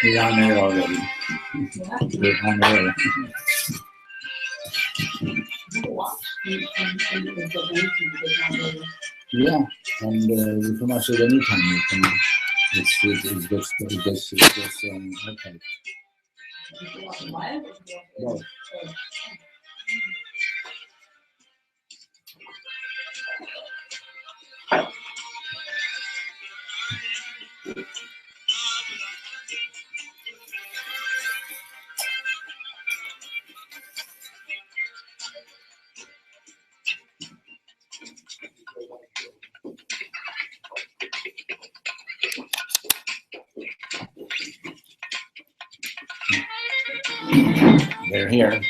We're on air already. We're on air. Yeah, and you can watch it anytime. You can. It gets okay. Well, they're here.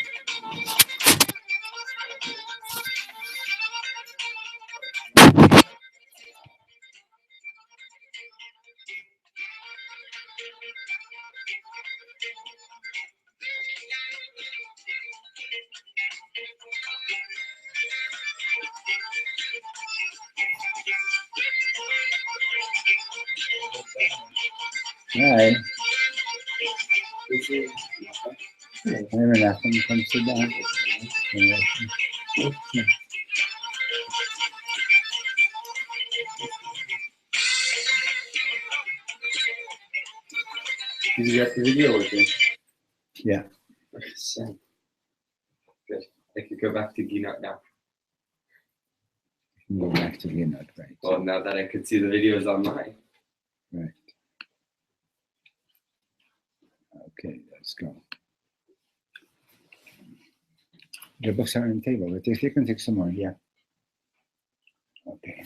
Hi. Maybe nothing. Come sit down. Did you get the video working? Yeah. So, good. I could go back to Ginot now. Go back to Ginot, right? Well, now that I could see the videos online. Right. Okay, let's go. The books are on the table. But if you can take some more, yeah. Okay.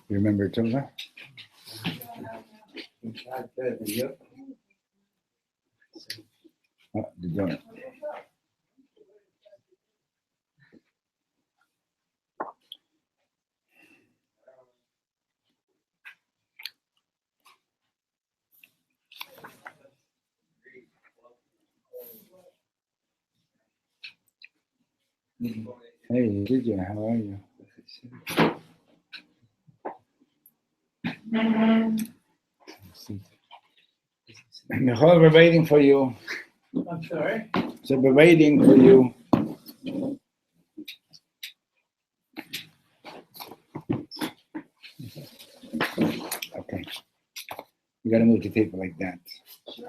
You remember Tova? Oh, the door. Hey, Lydia, how are you? Michal, we're waiting for you. I'm sorry? So we're waiting for you. Okay. You gotta move the table like that.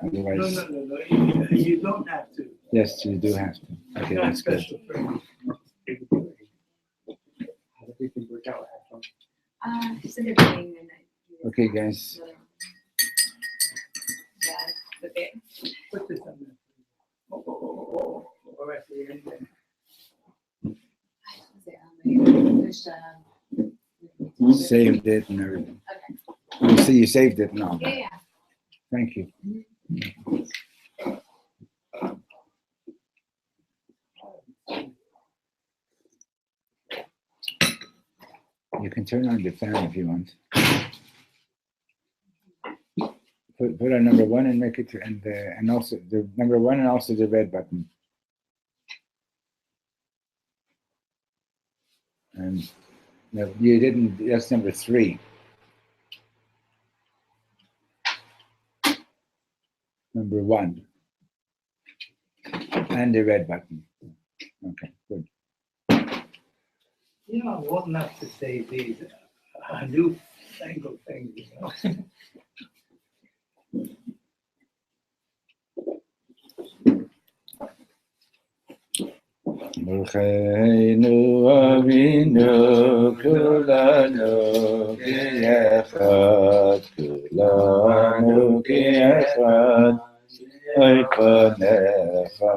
Otherwise, No. You don't have to. yes, you do have to. Okay, that's good. Okay, guys. Put this on there. Oh, right there. Saved it and everything. You see, you saved it now. Yeah. Thank you. You can turn on the fan if you want. Put on number one and make it, and also the number one and also the red button. And no, you didn't. That's number 3. Number 1 and the red button. Okay, good. You know, I'm old enough to say these newfangled things, you know. Barucheinu Avinu Kulanu Ki'echad Kulanu Ki'echad Oipanecha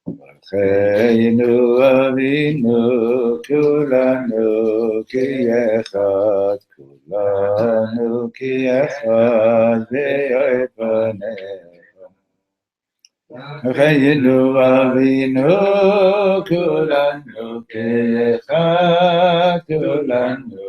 Barucheinu Avinu Kulanu Ki'echad Kulanu Ki'echad Ve'oipanecha Barucheinu Avinu Kulanu Ki'echad Kulanu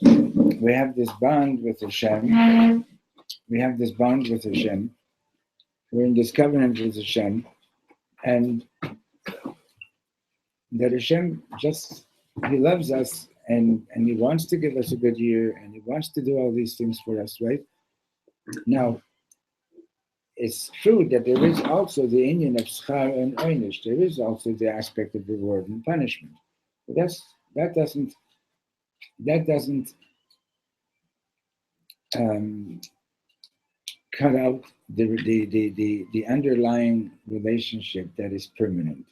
we have this bond with Hashem. We have this bond with Hashem. We're in this covenant with Hashem, and that Hashem He loves us, and He wants to give us a good year, and He wants to do all these things for us, right? Now, it's true that there is also the union of schar and einish. There is also the aspect of reward and punishment. But that doesn't cut out the underlying relationship that is permanent.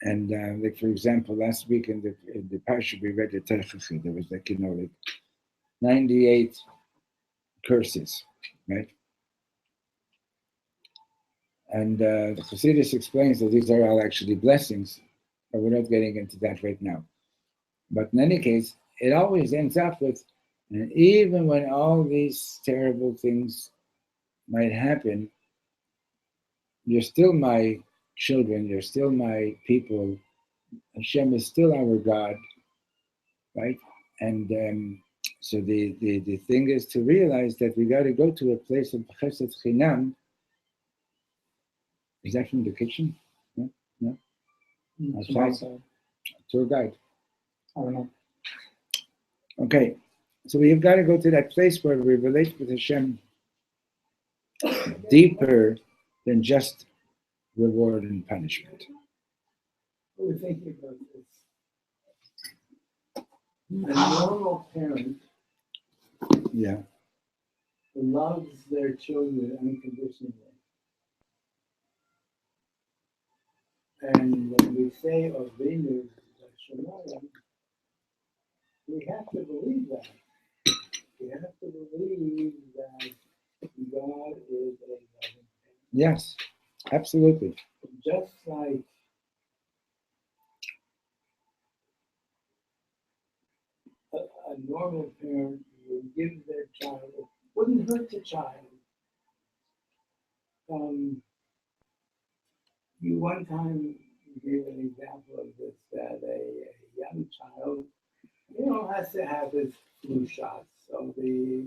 And like, for example, last week in the parsha we read the Terchachi, there was like 98 curses, right? And the Chassidus explains that these are all actually blessings, but we're not getting into that right now. But in any case, it always ends up with, and even when all these terrible things might happen, you're still my children, you're still my people. Hashem is still our God, right? And so the thing is to realize that we got to go to a place of chesed chinam. Is that from the kitchen? No? No? Outside? Tour guide. I don't know. Okay, so we've got to go to that place where we relate with Hashem deeper than just reward and punishment. We're thinking about this. A normal parent Yeah. loves their children unconditionally. And when we say Avinu Shemaya, we have to believe that. We have to believe that God is a loving parent. Yes, absolutely. Just like a normal parent would give their child, it wouldn't hurt the child. You one time gave an example of this, that a young child, has to have his flu shots. So the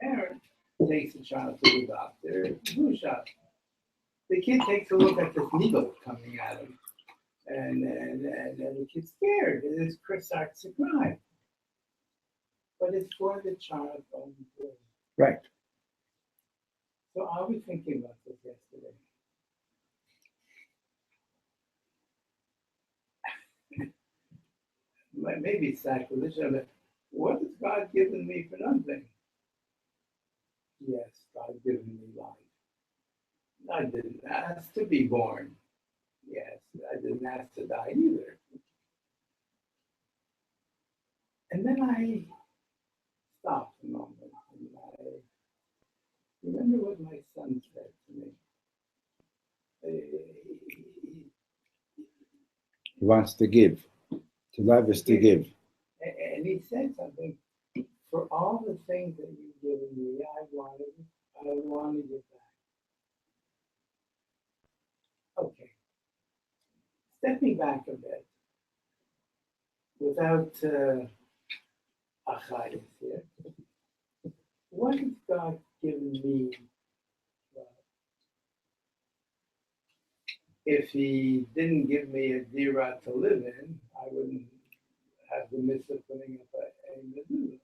parent takes the child to the doctor, flu shot. The kid takes a look at this needle coming at him, and the kid's scared. And his Chris starts to cry. But it's for the child going through. Right. So I was thinking about this yesterday. Maybe it's sacrilegious, but what has God given me for nothing? Yes, God given me life. I didn't ask to be born. Yes, I didn't ask to die either. And then I stopped a moment and I remember what my son said to me. He wants to give. To love is to give. And he said something. For all the things that you've given me, I wanted it back. Okay. Stepping back a bit, without achayis here, what has God given me? If he didn't give me a dira to live in, I wouldn't have the mitzvah putting up a mezuzah.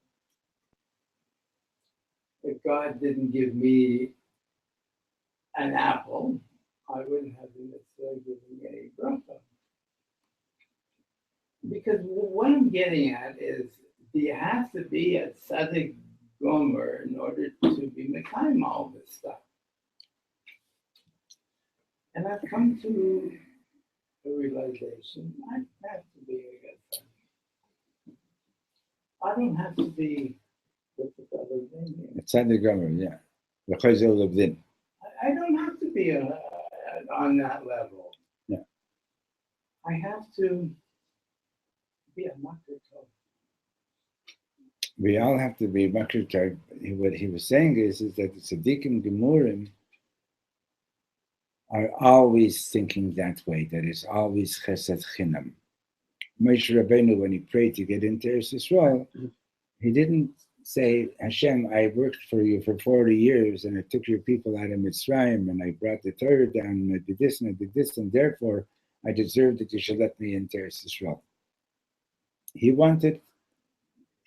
If God didn't give me an apple, I wouldn't have the mitzvah giving me a bracha. Because what I'm getting at is, do you have to be a tzaddik gomer in order to be mekayim all this stuff? And I've come to the realization I have to be a good tzaddik. I don't have to be with the other thing here. Tzaddik Gomer, yeah. V'chayzel Levdin. I don't have to be on that level. Yeah. I have to be a makar tov. We all have to be makar tov. What he was saying is that the tzaddikim gemurim are always thinking that way. That is always chesed chinam. Moshe Rabbeinu, when he prayed to get into Eretz Yisrael, he didn't say, Hashem, I worked for you for 40 years and I took your people out of Mitzrayim and I brought the Torah down and I did this and I did this and therefore I deserve that you should let me into Eretz Yisrael. He wanted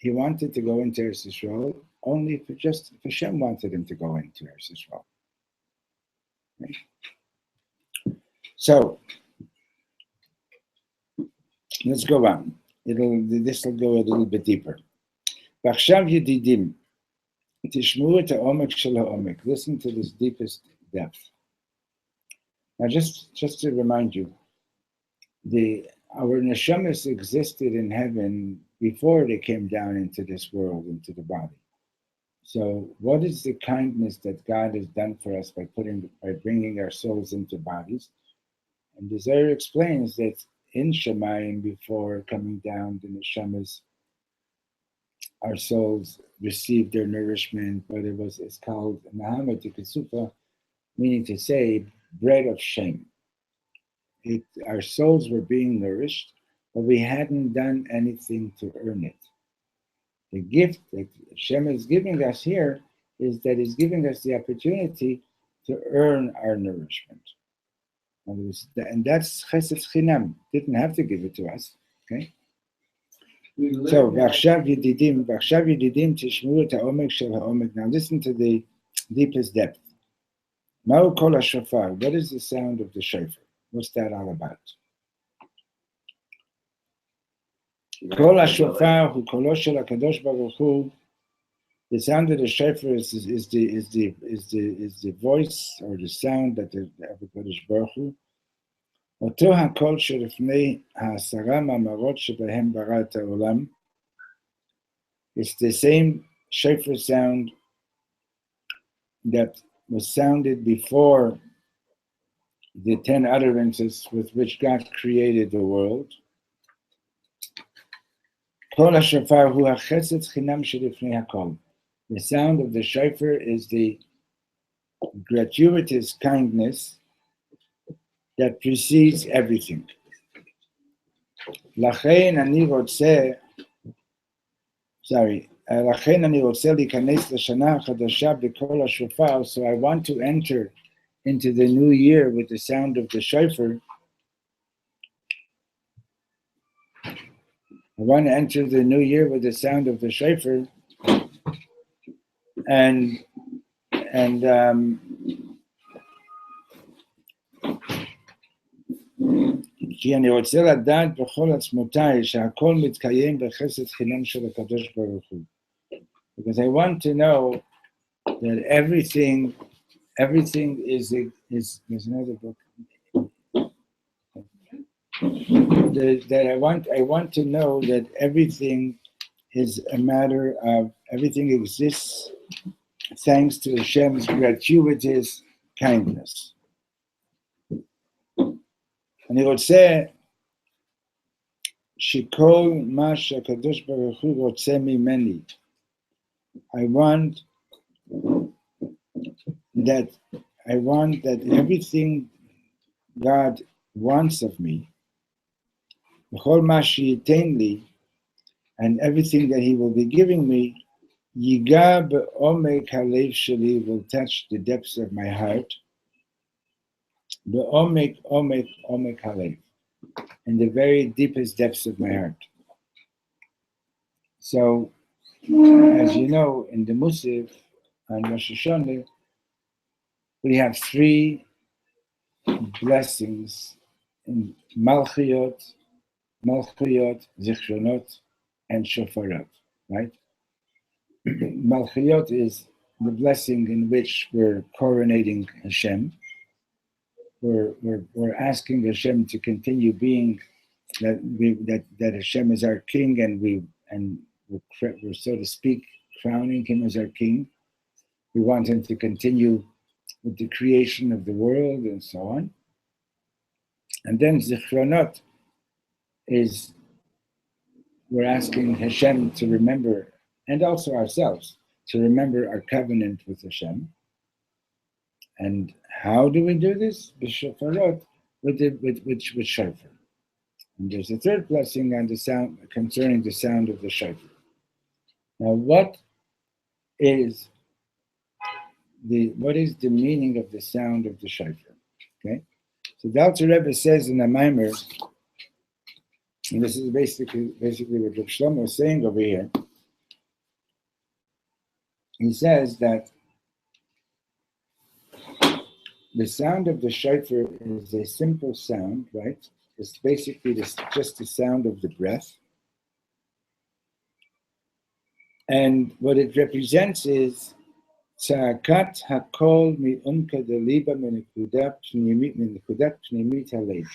to go into Eretz Yisrael only if Hashem wanted him to go into Eretz Yisrael. Right? So let's go on. This will go a little bit deeper. ועכשיו ידידים, תשמעו את העומק של העומק. Listen to this deepest depth. Now just to remind you, our neshamas existed in heaven before they came down into this world, into the body. So what is the kindness that God has done for us by bringing our souls into bodies? And the Zohar explains that in Shemayim, before coming down, the neshamas, our souls received their nourishment, but it's called Nahama Tikasufa, meaning to say bread of shame. Our souls were being nourished, but we hadn't done anything to earn it. The gift that Hashem is giving us here is that He's giving us the opportunity to earn our nourishment. And that's Chesed Chinam. Didn't have to give it to us. Okay? So, ועכשיו ידידים, תשמעו את העומק של העומק. Now listen to the deepest depth. מהו קול השופר? What is the sound of the shofar? What's that all about? קול השופר הוא קולו של הקדוש ברוך הוא. The sound of the shofar is the voice or the sound that of the Kadosh Baruch Hu. אותו הקול שלפני 10 מאמרות שבהם ברא את העולם. It's the same shofar sound that was sounded before the 10 utterances with which God created the world. קול השופר הוא החסד חינם שלפני הכל. The sound of the shofar is the gratuitous kindness that precedes everything. לכן אני רוצה להיכנס לשנה החדשה בקול השופר, so I want to enter into the new year with the sound of the shofar. I want to enter the new year with the sound of the shofar, and כי אני רוצה לדעת בכל עצמותיי שהכל מתקיים בחסד חינם של הקדוש ברוך הוא. Because I want to know that everything is there's another book. That I want to know that everything is a matter of, everything exists thanks to Hashem's gratuitous kindness. אני רוצה שכל מה שהקדוש ברוך הוא רוצה ממני. I want that everything God wants of me, וכל מה שייתן לי, and everything that He will be giving me, ייגע בעומק הלב שלי, will touch the depths of my heart, בעומק הלב, in the very deepest depths of my heart. So, as you know, in the Musaf on Rosh Hashanah, we have 3 blessings in Malchiyot, Zichronot, and Shofarot, right? Malchiyot is the blessing in which we're coronating Hashem. We're asking Hashem to continue being that Hashem is our king, and we're so to speak crowning Him as our king. We want Him to continue with the creation of the world and so on. And then Zichronot is we're asking Hashem to remember, and also ourselves, to remember our covenant with Hashem. And how do we do this? B'shofarot, with shofar. And there's a 3rd blessing on the sound, concerning the sound of the shofar. Now, what is the meaning of the sound of the shofar? Okay, so the Alter Rebbe says in the Maimer, and this is basically what Reb Shlomo is saying over here. He says that the sound of the shofar is a simple sound, right? It's basically just the sound of the breath. And what it represents is tza'akat hakol mi'umka deliba minekudat pnimit halev.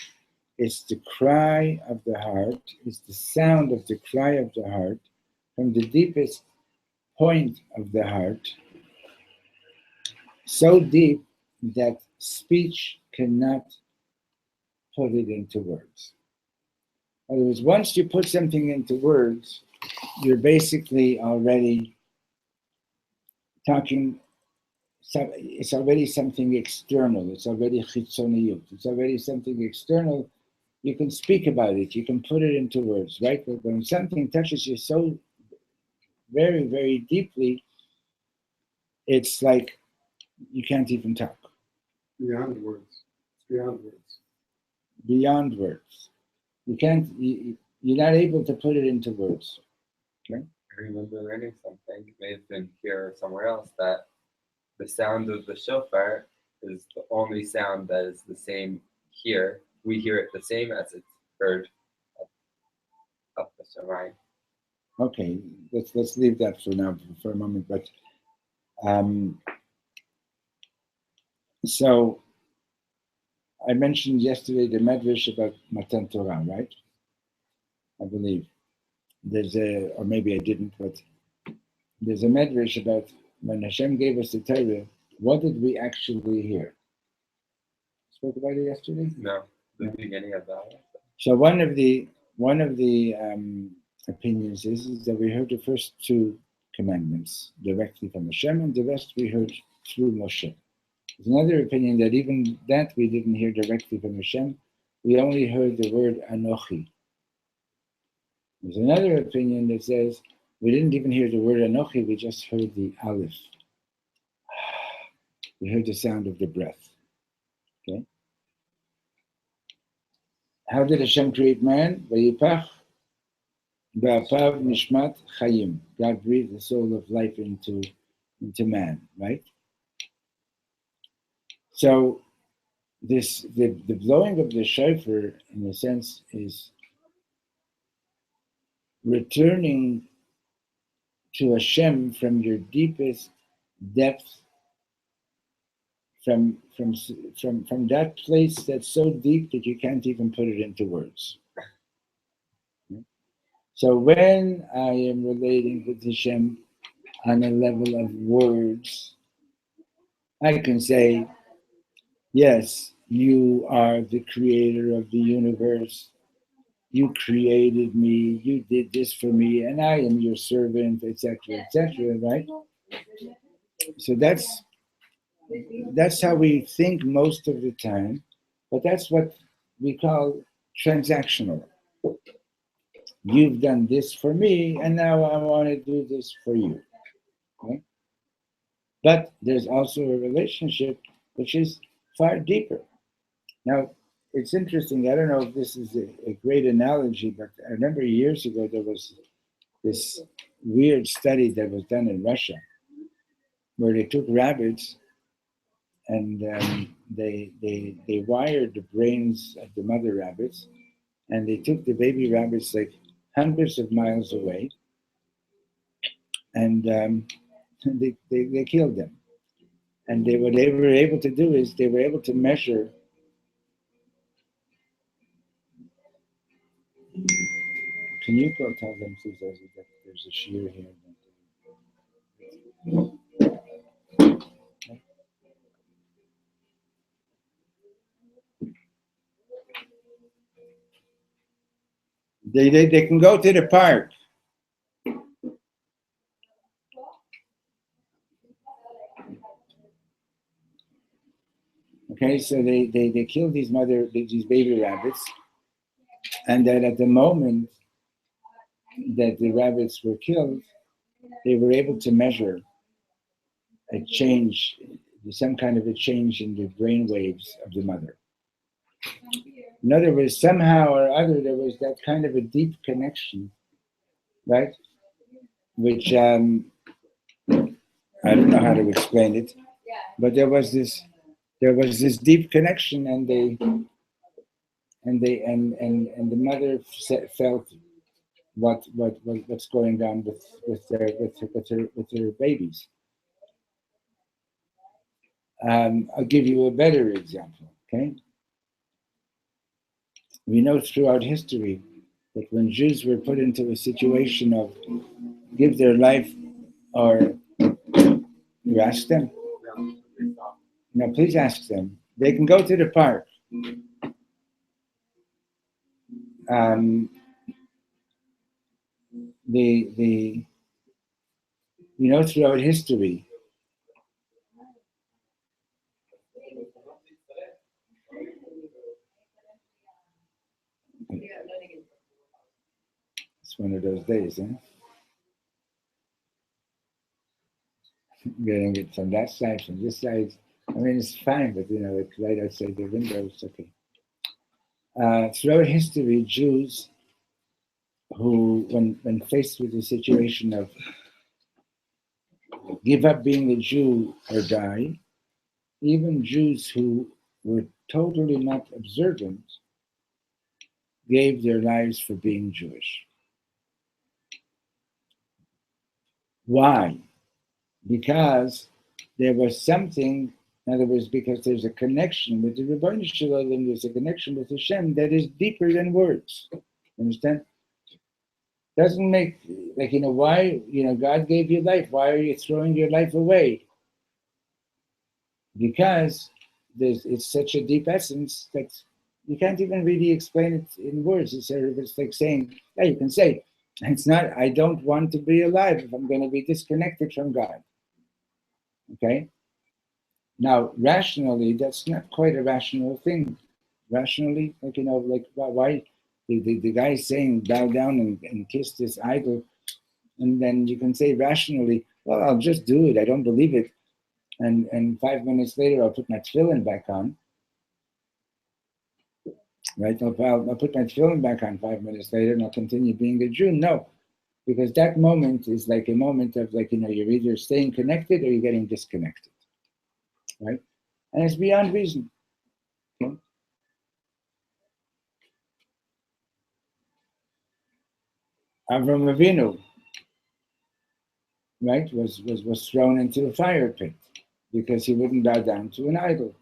It's the cry of the heart, it's the sound of the cry of the heart from the deepest point of the heart, so deep that speech cannot put it into words. In other words, once you put something into words, you're basically already talking, it's already something external, it's already chitzoniyut, it's already something external. You can speak about it, you can put it into words, right? But when something touches you so very, very deeply, it's like you can't even talk. Beyond words. It's beyond words. Beyond words. You can't, you're not able to put it into words. Okay? I remember learning something, it may have been here or somewhere else, that the sound of the shofar is the only sound that is the same here. We hear it the same as it's heard up the Shammai. Okay, let's leave that for now for a moment. But so I mentioned yesterday the medrash about Matan Torah, right? I believe there's or maybe I didn't, but there's a medrash about when Hashem gave us the Torah. What did we actually hear? Spoke about it yesterday. No, the beginning of that. So one of the opinions is that we heard the first two commandments directly from Hashem, and the rest we heard through Moshe. There's another opinion that even that we didn't hear directly from Hashem. We only heard the word Anochi. There's another opinion that says we didn't even hear the word Anochi, we just heard the Aleph. We heard the sound of the breath. Okay? How did Hashem create man? Vayipach ba'apav nishmat chayim. God breathed the soul of life into man, right? So the blowing of the shofar, in a sense, is returning to Hashem from your deepest depth, from that place that's so deep that you can't even put it into words. So when I am relating with Hashem on a level of words, I can say, yes, you are the creator of the universe. You created me, you did this for me, and I am your servant, etc., right? So that's how we think most of the time, but that's what we call transactional. You've done this for me, and now I want to do this for you. Okay? But there's also a relationship which is far deeper. Now, it's interesting, I don't know if this is a great analogy, but I remember years ago there was this weird study that was done in Russia where they took rabbits and they wired the brains of the mother rabbits, and they took the baby rabbits like hundreds of miles away, and they killed them. And what they were able to do is they were able to measure. Can you go tell them, please, that there's a shear here? They can go to the park. Okay, so they killed these baby rabbits, and that at the moment that the rabbits were killed, they were able to measure a change, some kind of a change in the brain waves of the mother. In other words, somehow or other, there was that kind of a deep connection, right? Which I don't know how to explain it, but there was this deep connection, and the mother felt what's going on with her babies. I'll give you a better example. Okay, we know throughout history that when Jews were put into a situation of give their life, or you ask them. No, please ask them. They can go to the park. Throughout history, it's one of those days, huh? Getting it from that side, from this side. I mean, it's fine, but it's right outside the window. It's okay. Throughout history, Jews who, when faced with the situation of give up being a Jew or die, even Jews who were totally not observant gave their lives for being Jewish. Why? Because there was something, in other words, because there's a connection with the Rebbeinu Shalom, there's a connection with Hashem that is deeper than words. Understand? Doesn't make, why, God gave you life. Why are you throwing your life away? Because it's such a deep essence that you can't even really explain it in words. It's like saying, yeah, you can say, it's not, I don't want to be alive if I'm going to be disconnected from God. Okay? Now, rationally, that's not quite a rational thing. Rationally, why the guy is saying, bow down and kiss this idol, and then you can say rationally, well, I'll just do it. I don't believe it. And 5 minutes later, I'll put my tefillin back on. Right? I'll put my tefillin back on 5 minutes later, and I'll continue being a Jew. No, because that moment is like a moment of you're either staying connected or you're getting disconnected. Right? And it's beyond reason. Okay? Avram Avinu, right, was thrown into a fire pit because he wouldn't bow down to an idol.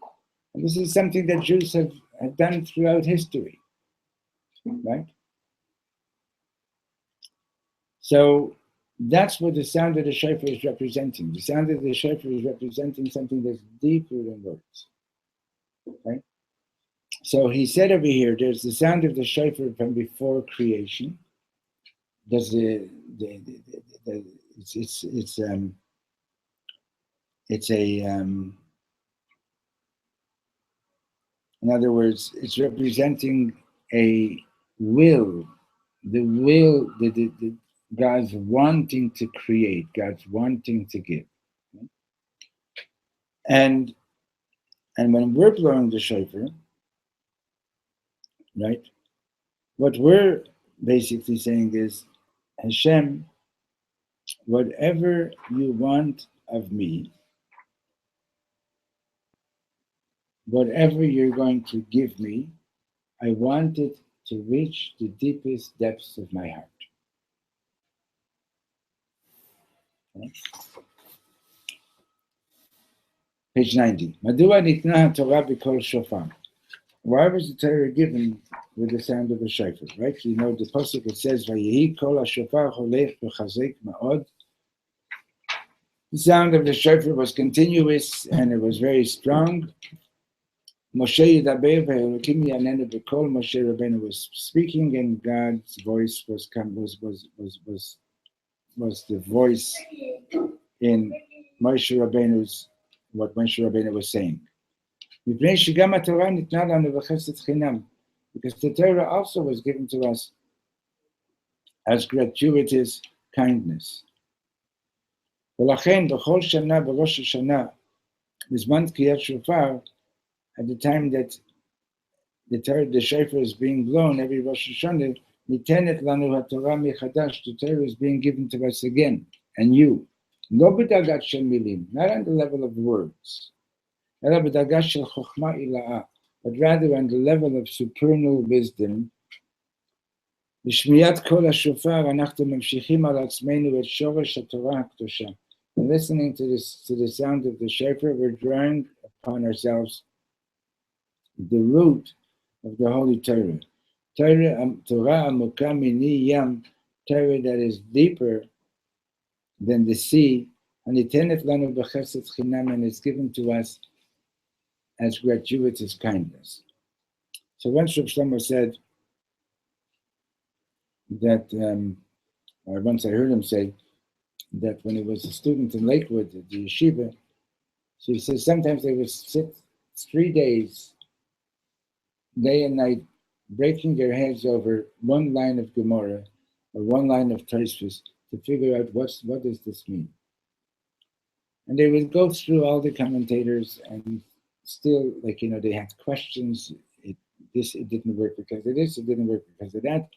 And this is something that Jews have done throughout history, right? So that's what the sound of the shofar is representing. The sound of the shofar is representing something that's deeper than words, right? So he said over here, there's the sound of the shofar from before creation. There's in other words, it's representing a will, the God's wanting to create, God's wanting to give. And when we're blowing the shofar, right, what we're basically saying is, Hashem, whatever you want of me, whatever you're going to give me, I want it to reach the deepest depths of my heart. Okay? Page 90. Madua nitna Torah b'kol shofar. Why was the Torah given with the sound of the shofar? Right? You know the pasuk, it says, "Vayehi kol hashofar holech v'chazek ma'od." The sound of the shofar was continuous and it was very strong. Moshe Yidaber v'Elokim Yanenu b'kol. Moshe Rabbeinu was speaking, and God's voice was the voice in Moshe Rabbeinu's, what Moshe Rabbeinu was saying. Because the Torah also was given to us as gratuitous kindness. ולכן בכל שנה בראש השנה, בזמן תקיעת שופר, at the time that the shofar is being blown every Rosh Hashanah, ניתנת לנו התורה מחדש, the Torah is being given to us again, and you. לא בדרגת של מילים, not on the level of words, אלא בדרגה של חוכמה עילאה, but rather on the level of supernal wisdom. בשמיעת קול השופר אנחנו ממשיכים על עצמנו את שורש התורה הקדושה. And listening to the sound of the shofar, we're drawing upon ourselves the root of the Holy Torah. Torah amukah mini yam, Torah that is deeper than the sea, הנתנת לנו בחסד חינם, and is given to us as gratuitous kindness. So once Reb Shlomo said that, or once I heard him say that when he was a student in Lakewood at the yeshiva, so he says sometimes they would sit 3 days, day and night, breaking their heads over one line of Gemara or one line of Tosfos to figure out what does this mean. And they would go through all the commentators and still, like, they had questions. It didn't work because of this, it didn't work because of that.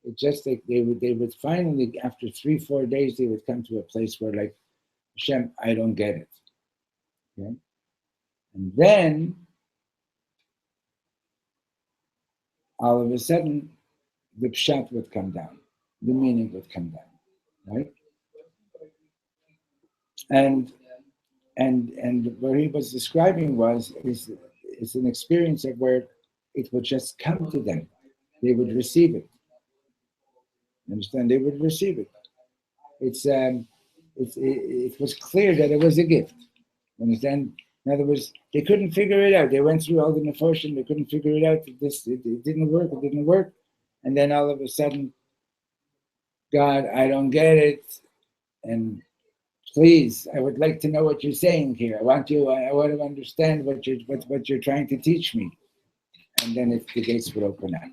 It's just like they would finally, after 3-4 days, they would come to a place where, like, Hashem, I don't get it. Okay? And then all of a sudden, the pshat would come down, the meaning would come down, right? And what he was describing is an experience of where it would just come to them. They would receive it. Understand? They would receive it. It was clear that it was a gift. Understand? In other words, they couldn't figure it out. They went through all the nefoshim. They couldn't figure it out. It didn't work. It didn't work. And then all of a sudden, God, I don't get it. And please, I would like to know what you're saying here. I want to understand what you're trying to teach me. And then the gates would open up.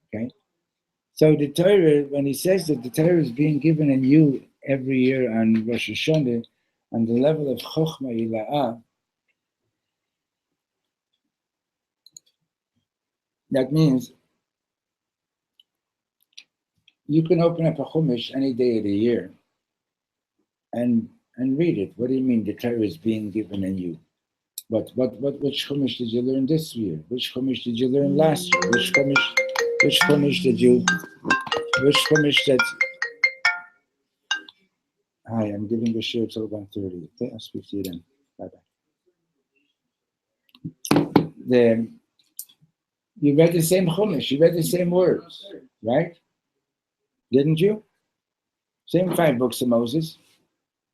Okay? So the Torah, when he says that the Torah is being given in you every year on Rosh Hashanah, on the level of Chochmah Ila'ah, that means you can open up a Chumash any day of the year and read it. What do you mean the Torah is being given in you? But which Chumash did you learn this year? Which Chumash did you learn last year? Which Chumash that... Hi, I'm giving the share till 1:30. Okay, I'll speak to you then. Bye-bye. You read the same Chumash, you read the same words, right? Didn't you? Same 5 books of Moses,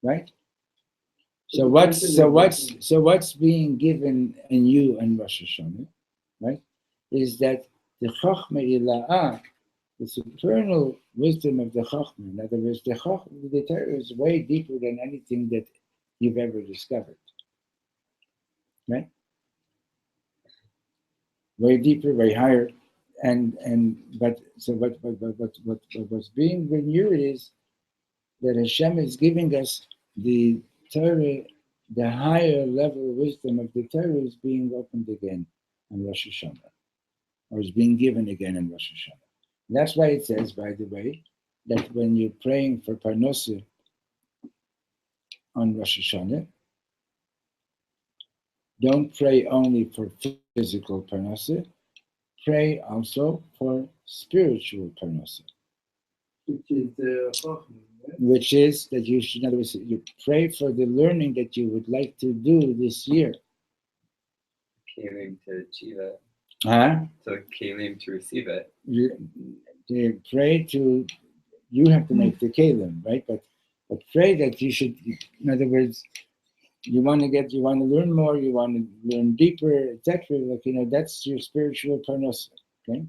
right? So what's being given in you in Rosh Hashanah, right? Is that the Chochmah Ila'ah, the supernal wisdom of the Chochmah. In other words, the Torah is way deeper than anything that you've ever discovered, right? Way deeper, way higher, but what's being renewed is that Hashem is giving us the Torah, the higher level of wisdom of the Torah is being opened again on Rosh Hashanah, or is being given again in Rosh Hashanah. And that's why it says, by the way, that when you're praying for Parnosa on Rosh Hashanah, don't pray only for physical Parnosa, pray also for spiritual Parnosa. Which is that you should, in other words, you pray for the learning that you would like to do this year. Kalim to achieve it. So Kalim to receive it. You pray to, you have to make the Kalim, right? But pray that you should, in other words, you want to learn more, you want to learn deeper, etc. Like, that's your spiritual parnosa, okay?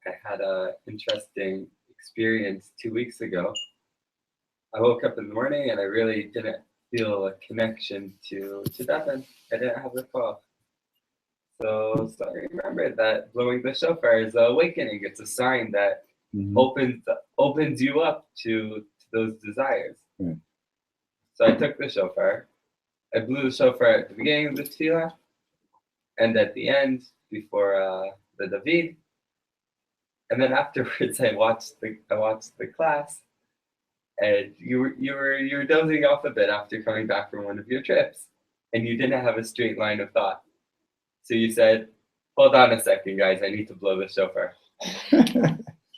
I had an interesting experience 2 weeks ago. I woke up in the morning and I really didn't feel a connection to Daven. I didn't have the call. So I remembered that blowing the shofar is an awakening. It's a sign that opens you up to those desires. Right. So I took the shofar. I blew the shofar at the beginning of the tefillah, and at the end before the David. And then afterwards, I watched the class, and you were dozing off a bit after coming back from one of your trips, and you didn't have a straight line of thought. So you said, "Hold on a second, guys. I need to blow the shofar."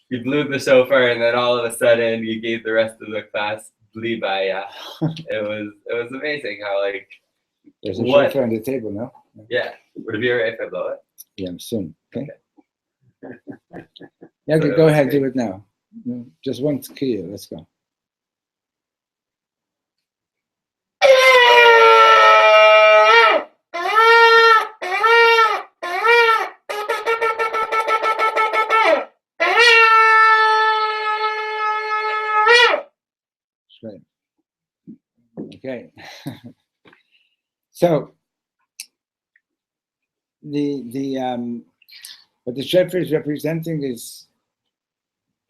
You blew the shofar, and then all of a sudden, you gave the rest of the class bli baya. It was amazing how like There's a what? shofar on the table, no? Yeah. Would it be alright if I blow it? Yeah, soon. Okay. So Okay, that go was ahead, great. do it now. No, just one key. Let's go. Right. Okay. So what the shofar is representing is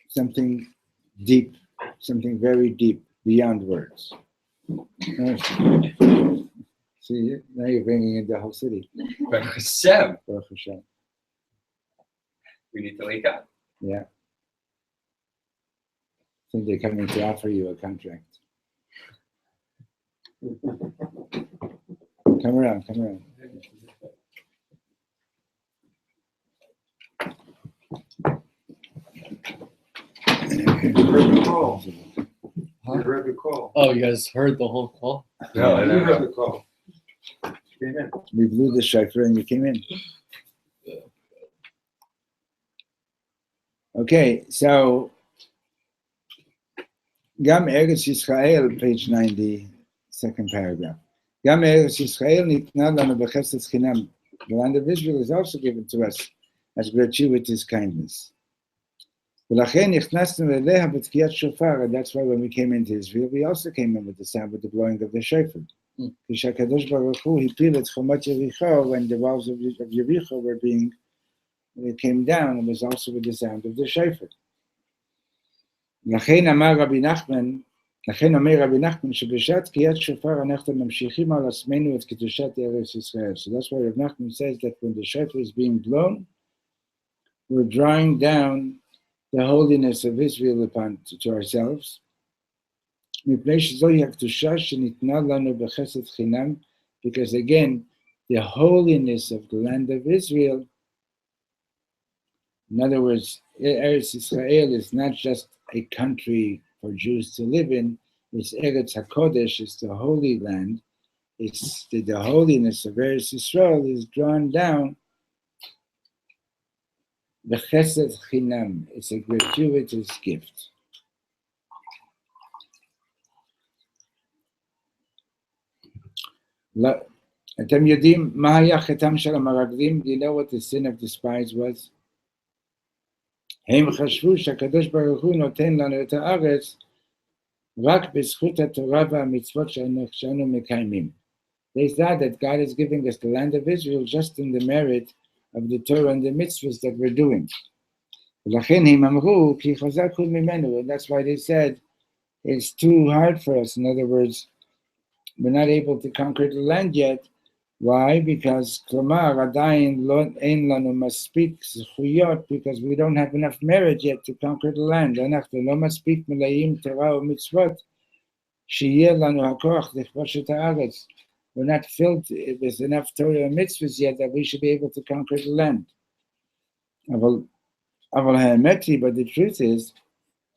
something deep, something very deep, beyond words. See, now you're bringing in the whole city. Baruch Hashem. Baruch Hashem. We need to wake up. Yeah. I think they're coming to offer you a contract. Come around, come around. Heard the call. You heard the call. Oh, you guys heard the whole call? No, You heard the call. Came in. We blew the shofar and you came in. Okay, so Gam Eretz Yisrael, page 90, second paragraph. Gam Eretz Yisrael nitna lanu b'chesed chinam. The land of Israel is also given to us as gratuitous kindness. V'lachen nichnasnu eleha b'tkiyat shofar, and that's why when we came into Israel, we also came in with the sound, with the blowing of the shofar. K'shakadosh Baruch Hu hipil et chomat Yericho, when the walls of Yericho were being, it came down, and was also with the sound of the shofar. לכן אמר רבי נחמן, לכן אומר רבי נחמן שבשעת תקיעת שופר אנחנו ממשיכים על עצמנו את קדושת ארץ ישראל. So that's why Reb Nachman says that when the shofar is being blown, we're drawing down the holiness of Israel upon to ourselves. מפני שזוהי הקדושה שניתנה לנו בחסד חינם, because again, the holiness of the land of Israel, in other words, Eretz Israel is not just a country for Jews to live in, it's Eretz HaKodesh, it's the Holy Land, it's the holiness of Eretz Israel is drawn down. The Chesed Chinam, it's a gratuitous gift. אתם יודעים מה היה חטאם של המרגלים? Do you know what the sin of the spies was? הם חשבו שהקדוש ברוך הוא נותן לנו את הארץ רק בזכות התורה והמצוות שאנו מקיימים. They thought that God is giving us the land of Israel just in the merit of the Torah and the mitzvahs that we're doing. ולכן הם אמרו כי חזק הוא ממנו, and that's why they said it's too hard for us. In other words, we're not able to conquer the land yet. Why? Because כלומר עדיין אין לנו מספיק זכויות, because we don't have enough merit yet to conquer the land. אנחנו לא מספיק מלאים תורה ומצוות שיהיה לנו הכוח לכבוש את הארץ. We're not filled with enough Torah and mitzvahs yet that we should be able to conquer the land. אבל האמת היא, but the truth is,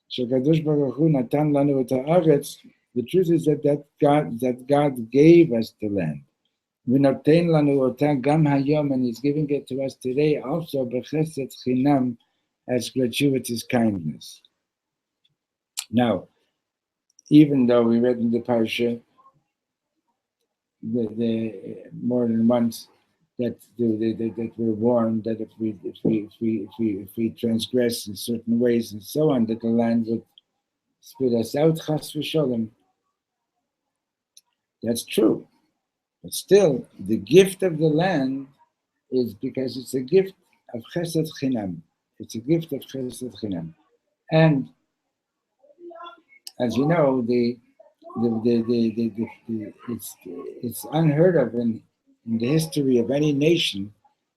שקדוש ברוך הוא נתן לנו את הארץ, the truth is that God gave us the land. ונותן לנו אותה גם היום, and he's giving it to us today also בחסד חינם as gratuitous kindness. Now, even though we read in the parsha the more than once that we're warned that if we transgress in certain ways and so on, that the land would spit us out, chas v'sholem. That's true. But still, the gift of the land is because it's a gift of chesed chinam. It's a gift of chesed chinam. And as you know, the it's unheard of in the history of any nation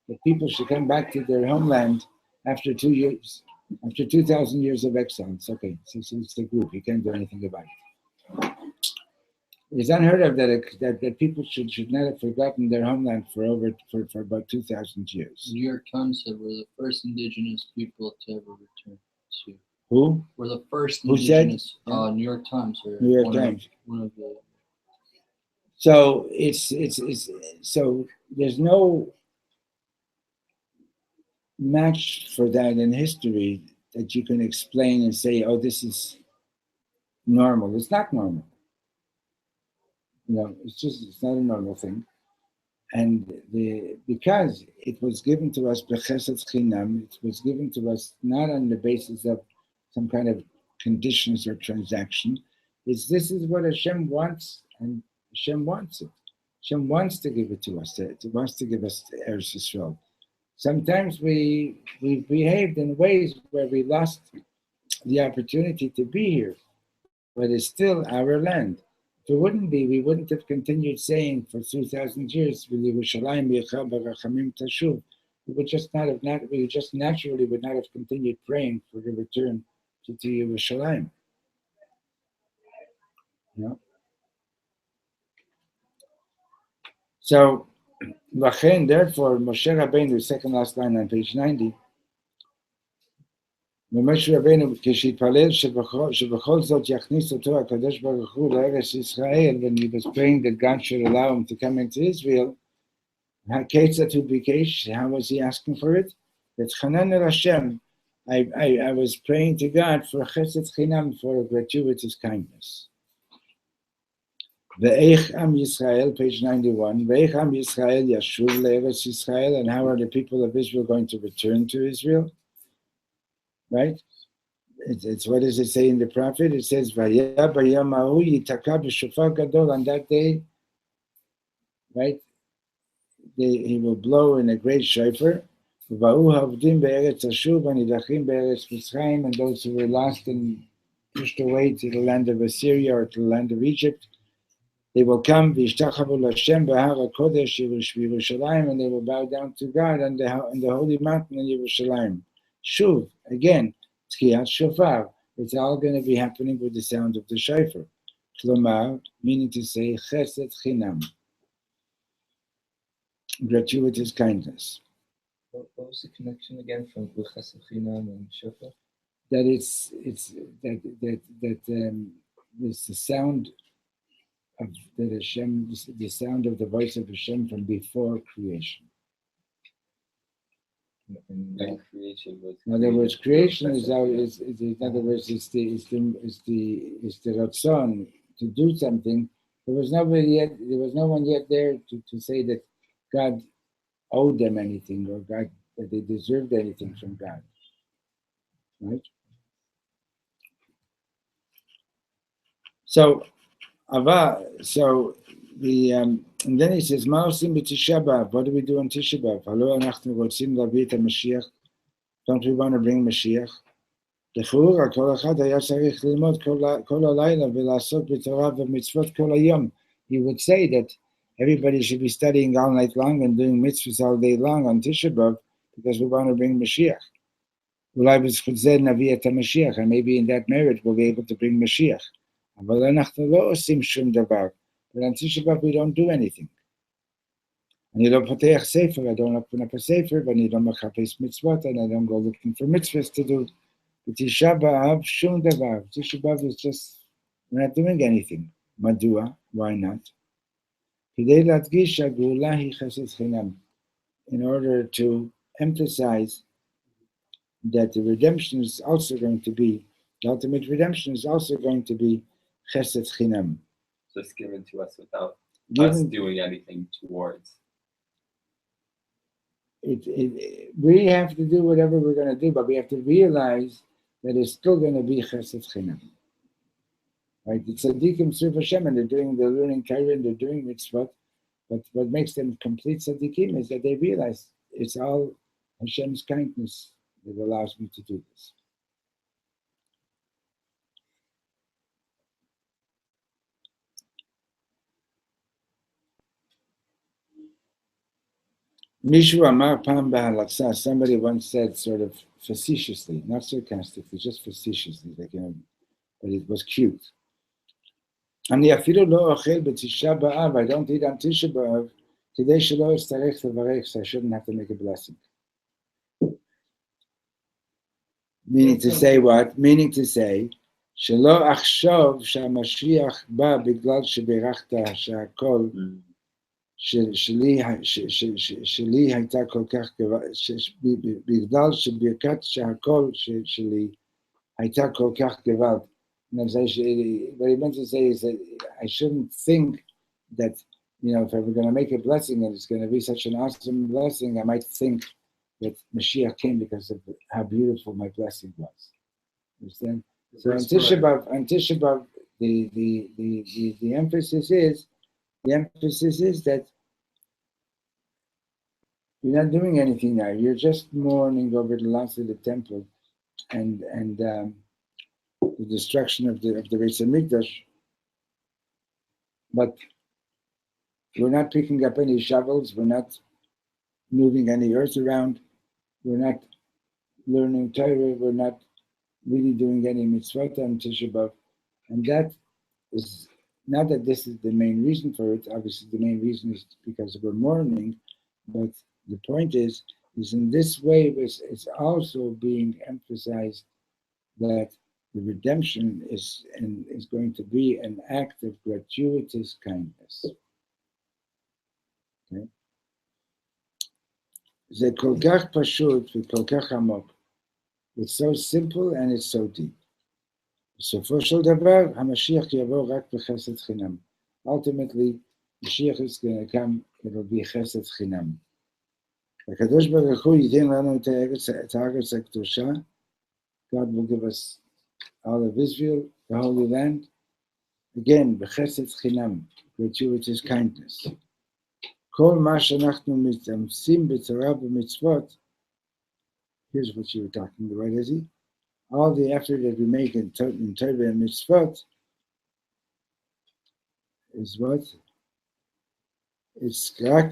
that people should come back to their homeland after 2 years, after 2,000 years of exile. It's okay. It's a group. You can't do anything about it. It's unheard of that people should not have forgotten their homeland for about 2,000 years. The New York Times said we're the first indigenous people to ever return to. Who? We're the first Who said? indigenous. New York Times. Or New York one Times. One of the. So so there's no match for that in history that you can explain and say, oh, this is normal. It's not normal. It's not a normal thing. And because it was given to us b'chesed chinam, it was given to us not on the basis of some kind of conditions or transaction. This is what Hashem wants, and Hashem wants it. Hashem wants to give it to us. It wants to give us Eretz Yisrael. Sometimes we've behaved in ways where we lost the opportunity to be here, but it's still our land. If it wouldn't be, we wouldn't have continued saying for 2,000 years, we would just naturally would not have continued praying for the return to Yerushalayim. So, therefore, Moshe Rabbeinu, second last line on page 90, Moshe Rabbeinu, כשהתפלל שבכל זאת יכניס אותו הקדוש ברוך הוא לארץ ישראל, when he was praying that God should allow him to come into Israel, כיצד הוא ביקש, how was he asking for it? התחנן אל השם, I was praying to God for chesed chinam, for gratuitous kindness. Ve'ech am Yisrael, page 91, Ve'ech am Yisrael yashuv le'eretz Yisrael, and how are the people of Israel going to return to Israel? Right? It's what does it say in the prophet? It says, "Vaya bayam hahu yitaka b'shofar gadol." On that day, right? He will blow in a great shofar. Va'u havdim be'eretz Ashuv v'nidachim be'eretz Mitzrayim, and those who were lost and pushed away to the land of Assyria or to the land of Egypt, they will come v'yishtachavu l'Hashem b'har hakodesh Yerushalayim, and they will bow down to God on the holy mountain in Yerushalayim. Shuv, again, Tkiyat Shofar. It's all going to be happening with the sound of the shofar. Klomar, meaning to say, Chesed Chinam, gratuitous kindness. What was the connection again from Chesed Chinam and shofar? That it's the sound of that Hashem, the sound of the voice of Hashem from before creation. And creation was. In other words, creation is in other words, it's the ratzon to do something. There was no one yet there to say that God owed them anything, or God that they deserved anything from God. Right? So and then he says, "Ma osim b'Tisha B'Av? What do we do on Tisha B'Av? Halo anachnu rotzim lavii et Mashiach. Don't we want to bring Mashiach? לכאורה, כל אחד היה צריך ללמוד כל הלילה ולעשות בתורה ומצוות כל היום." He would say that everybody should be studying all night long and doing mitzvahs all day long on Tisha B'Av because we want to bring Mashiach. אולי בזכות זה נביא את המשיח, and maybe in that merit we'll be able to bring Mashiach. אבל אנחנו לא עושים שום דבר. But on Tisha B'Av we don't do anything. אני לא פותח ספר, I don't open up a ספר, ואני לא מחפש מצוות, and I don't go looking for mitzvahs to do. בתשעה באב שום דבר. Tisha B'Av is just, we're not doing anything. מדוע? Why not? כדי להדגיש שהגאולה היא חסד חינם. In order to emphasize that the redemption is also going to be, the ultimate redemption is also going to be chesed chinam. Just given to us without us doing anything towards. We have to do whatever we're going to do, but we have to realize that it's still going to be chesed chinam. Right? The tzaddikim serve Hashem, and they're learning Torah, and they're doing mitzvot. But what makes them complete tzaddikim is that they realize it's all Hashem's kindness that allows me to do this. Mishu Amar Pam B'Halaksa, somebody once said sort of facetiously, not sarcastically, just facetiously, like, but it was cute. אני אפילו לא אוכל בתשעה באב, I don't eat on Tisha B'Av, כדי שלא אצטרך לברך, so I shouldn't have to make a blessing. Meaning to say what? Meaning to say, שלא אחשוב שהמשיח בא בגלל שבירכת שהכל שלי הייתה כל כך בגלל שברכת שהכל שלי הייתה כל כך גוואלד. What he meant to say is that I shouldn't think that, if I were going to make a blessing and it's going to be such an awesome blessing, I might think that Mashiach came because of how beautiful my blessing was. Understand? So on Tisha B'Av, the emphasis is that you're not doing anything now. You're just mourning over the loss of the temple and the destruction of the Beis Hamikdash. But we're not picking up any shovels. We're not moving any earth around. We're not learning Torah. We're not really doing any mitzvot on Tisha B'Av. And that is not that this is the main reason for it. Obviously, the main reason is because we're mourning. But the point is in this way, it's also being emphasized that the redemption is going to be an act of gratuitous kindness. Okay? זה כל כך פשוט וכל כך עמוק. It's so simple and it's so deep. בסופו של דבר, המשיח יבוא רק בחסד חינם. Ultimately, Mashiach is going to come, it'll be חסד חינם. הקדוש ברוך הוא ייתן לנו את הארץ הקדושה. God will give us all of Israel, the Holy Land. Again, בחסד חינם, gratuitous kindness. כל מה שאנחנו מתאמצים בתורה ובמצוות, here's what you were talking about, Izzy. All the effort that we make in Torah and mitzvot is what?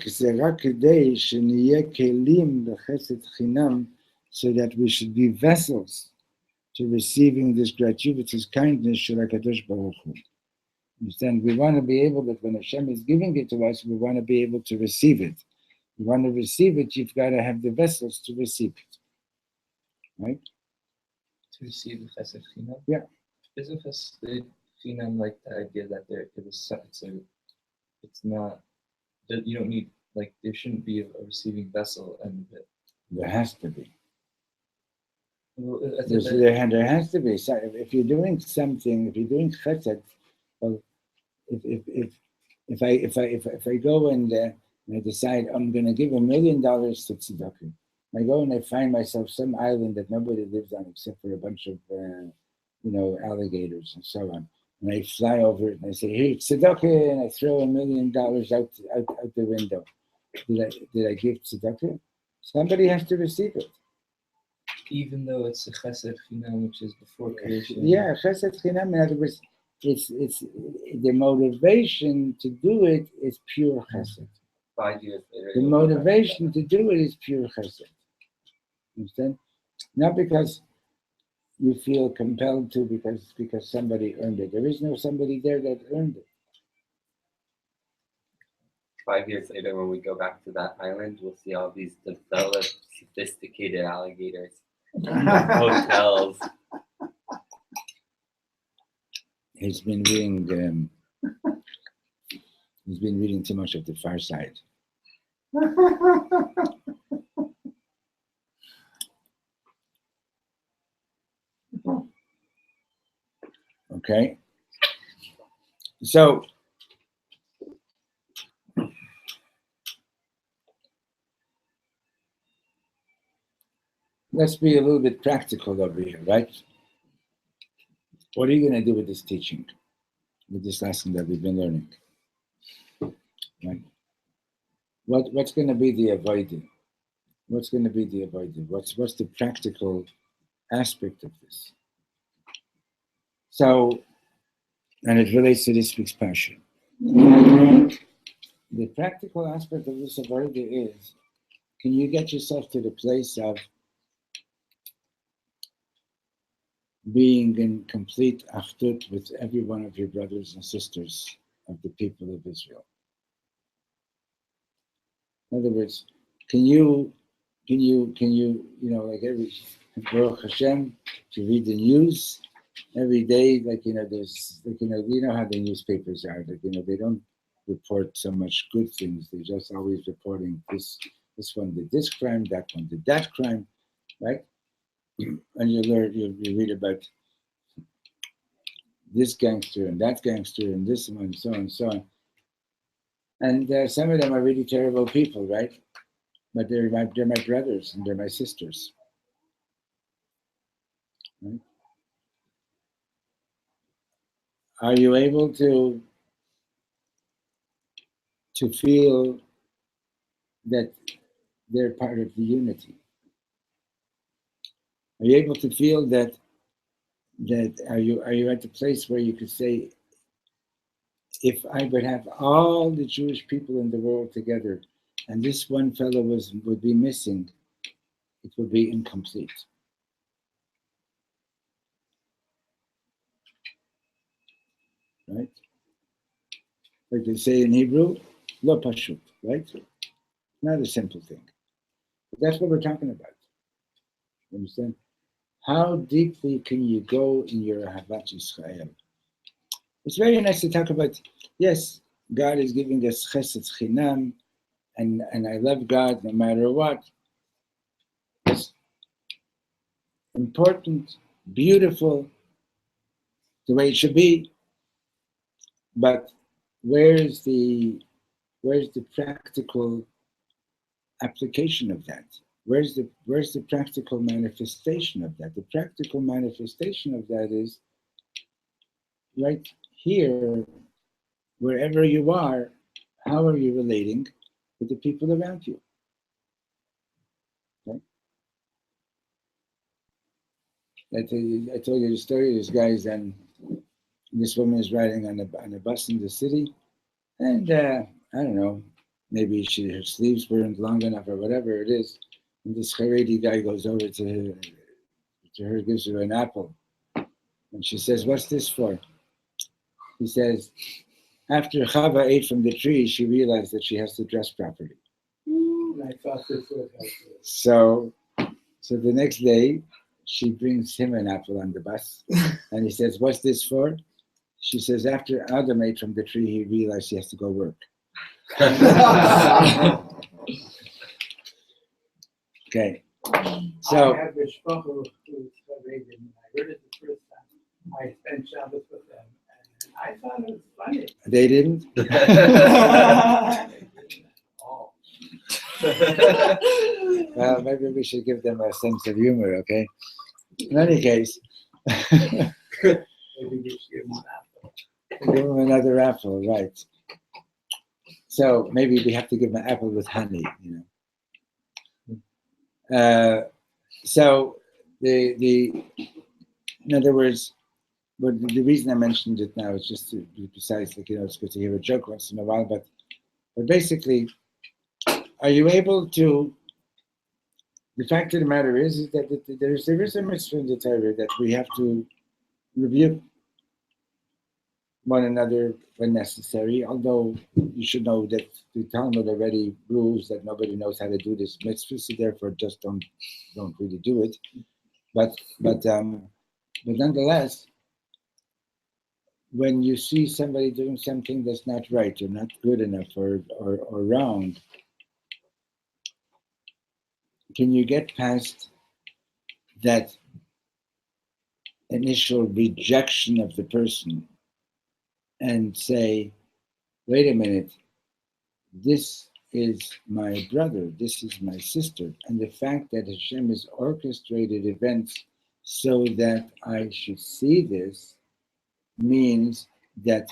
זה רק כדי שנהיה כלים בחסד חינם, so that we should be vessels to receiving this gratuitous kindness של הקדוש ברוך הוא. Understand? We want to be able that when Hashem is giving it to us, we want to be able to receive it. You want to receive it, you've got to have the vessels to receive it. Right? To receive the chesed chinam? Yeah. Isn't chesed chinam like the idea that it's not, that you don't need, like, there shouldn't be a receiving vessel and There has to be. Well, There has to be. So if you're doing something, if you're doing chesed, well, if I go and I decide I'm going to give $1 million to tzedakah, I go and I find myself some island that nobody lives on except for a bunch of alligators and so on, and I fly over it and I say, "Here, tzedakah," and I throw $1 million out the window. Did I give tzedakah? Somebody has to receive it. even though it's a chesed chinam, which is before creation. Yeah, chesed chinam. In other words, it's the motivation to do it is pure chesed. 5 years later. The motivation to do it is pure chesed. Understand? Not because you feel compelled to, because somebody earned it. There is no somebody there that earned it. 5 years later, when we go back to that island, we'll see all these developed, sophisticated alligators, hotels. He's been reading too much of the Far Side. Okay. So let's be a little bit practical over here, right? What are you going to do with this teaching, with this lesson that we've been learning? Right? What's going to be the avoiding? What's going to be the avoiding? What's the practical aspect of this? So, and it relates to this week's passion. The practical aspect of this avoiding is can you get yourself to the place of being in complete achdut with every one of your brothers and sisters of the people of Israel? In other words, can you, like every Baruch Hashem, to read the news every day, there's, how the newspapers are, they don't report so much good things. They're just always reporting this one did this crime, that one did that crime, right? And you read about this gangster and that gangster and this one and so on and so on. And some of them are really terrible people, right? But they're my brothers and they're my sisters. Right? Are you able to feel that they're part of the unity? Are you able to feel that are you at the place where you could say, if I would have all the Jewish people in the world together and this one fellow would be missing, it would be incomplete. Right? Like they say in Hebrew, lo pashut, right? Not a simple thing. But that's what we're talking about. You understand? How deeply can you go in your Ahavat Yisrael? It's very nice to talk about, yes, God is giving us chesed chinam, and I love God no matter what. It's important, beautiful, the way it should be, but where's the practical application of that? Where's the practical manifestation of that? The practical manifestation of that is right here, wherever you are. How are you relating with the people around you? Okay? I told you the story. This guy's this woman is riding on a bus in the city, and I don't know, maybe her sleeves weren't long enough or whatever it is. And this Haredi guy goes over to her, gives her an apple. And she says, "What's this for?" He says, after Chava ate from the tree, she realized that she has to dress properly. I thought this was So the next day, she brings him an apple on the bus. And he says, "What's this for?" She says, after Adam ate from the tree, he realized he has to go work. Okay. So I have Reb Shlomo who's Haredi, and I heard it the first time. I spent Shabbos with them, and I thought it was funny. they didn't. Oh. Well, maybe we should give them a sense of humor, okay? In any case, Maybe we should give them an apple. give them another apple, right? So maybe we have to give them an apple with honey, So in other words, but the reason I mentioned it now is just to be precise. It's good to hear a joke once in a while, but basically, are you able to? The fact of the matter is that there is a mitzvah in the Torah that we have to rebuke one another when necessary. Although you should know that the Talmud already rules that nobody knows how to do this mitzvah, so therefore just don't really do it. But nonetheless, when you see somebody doing something that's not right or not good enough or wrong, can you get past that initial rejection of the person and say, wait a minute, this is my brother, this is my sister, and the fact that Hashem has orchestrated events so that I should see this means that